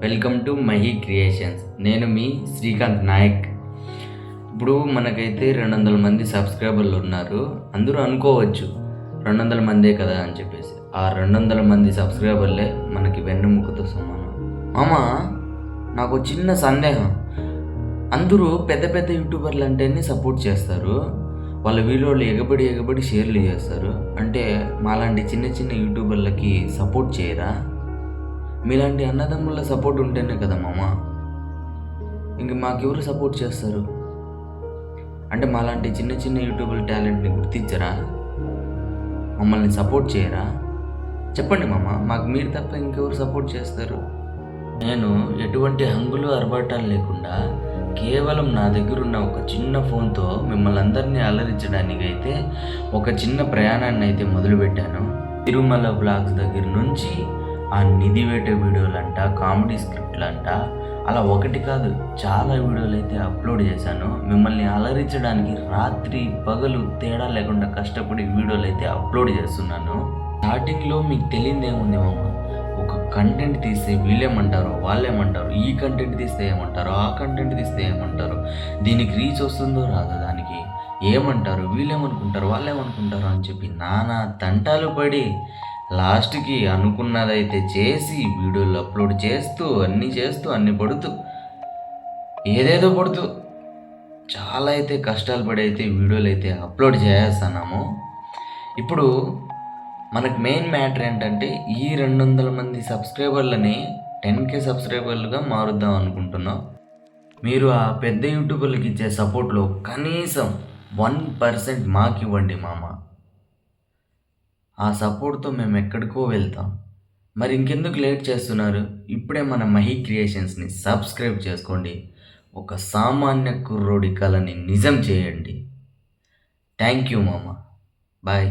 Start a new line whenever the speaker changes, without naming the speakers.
Welcome to Mahi creations. నేను మీ శ్రీకాంత్ నాయక్. ఇప్పుడు మనకైతే 200 మంది సబ్స్క్రైబర్లు ఉన్నారు. అందరూ అనుకోవచ్చు 200 మందే కదా అని చెప్పేసి. ఆ 200 మంది సబ్స్క్రైబర్లే మనకి వెన్నెముకతో సమానం. మామ, నాకు చిన్న సందేహం. అందరూ పెద్ద పెద్ద యూట్యూబర్లు అంటేనే సపోర్ట్ చేస్తారు, వాళ్ళ వీడియోలు ఎగబడి షేర్లు చేస్తారు. అంటే మాలాంటి చిన్న చిన్న యూట్యూబర్లకి సపోర్ట్ చేయరా? మీలాంటి అన్నదమ్ముల సపోర్ట్ ఉంటేనే కదా మామ. ఇంక మాకెవరు సపోర్ట్ చేస్తారు? అంటే మాలాంటి చిన్న చిన్న యూట్యూబర్ టాలెంట్ని గుర్తించరా? మమ్మల్ని సపోర్ట్ చేయరా? చెప్పండి మామ, మాకు మీరు తప్ప ఇంకెవరు సపోర్ట్ చేస్తారు? నేను ఎటువంటి హంగులు అరబాటాలు లేకుండా కేవలం నా దగ్గర ఉన్న ఒక చిన్న ఫోన్తో మిమ్మల్ని అందరినీ అలరించడానికి అయితే ఒక చిన్న ప్రయాణాన్ని అయితే మొదలుపెట్టాను. తిరుమల బ్లాగ్స్ దగ్గర నుంచి ఆ నిధి వేట వీడియోలంట, కామెడీ స్క్రిప్ట్లంట, అలా ఒకటి కాదు చాలా వీడియోలు అయితే అప్లోడ్ చేశాను. మిమ్మల్ని అలరించడానికి రాత్రి పగలు తేడా లేకుండా కష్టపడి వీడియోలు అయితే అప్లోడ్ చేస్తున్నాను. స్టార్టింగ్లో మీకు తెలియదు ఏముంది మామ, ఒక కంటెంట్ తీస్తే వీళ్ళేమంటారు వాళ్ళేమంటారు, ఈ కంటెంట్ తీస్తే ఏమంటారు, ఆ కంటెంట్ తీస్తే ఏమంటారు, దీనికి రీచ్ వస్తుందో రాదో, దానికి ఏమంటారు, వీళ్ళేమనుకుంటారు వాళ్ళేమనుకుంటారు అని చెప్పి నానా తంటాలు పడి లాస్ట్కి అనుకున్నదైతే చేసి వీడియోలు అప్లోడ్ చేస్తూ అన్నీ పడుతూ ఏదేదో పడుతూ చాలా అయితే కష్టాలు పడి అయితే వీడియోలు అయితే అప్లోడ్ చేస్తున్నాము. ఇప్పుడు మనకు మెయిన్ మ్యాటర్ ఏంటంటే ఈ 200 మంది సబ్స్క్రైబర్లని 10K సబ్స్క్రైబర్లుగా మారుద్దాం అనుకుంటున్నాం. మీరు ఆ పెద్ద యూట్యూబర్లకి ఇచ్చే సపోర్ట్లో కనీసం 1% మాకు ఇవ్వండి మామ. ఆ సపోర్ట్తో మేము ఎక్కడికో వెళ్తాం. మరి ఇంకెందుకు లేట్ చేస్తున్నారు? ఇప్పుడే మన మహి క్రియేషన్స్ని సబ్స్క్రైబ్ చేసుకోండి. ఒక సామాన్య కుర్రోడి కలని నిజం చేయండి. థ్యాంక్ యూ మామ. బాయ్.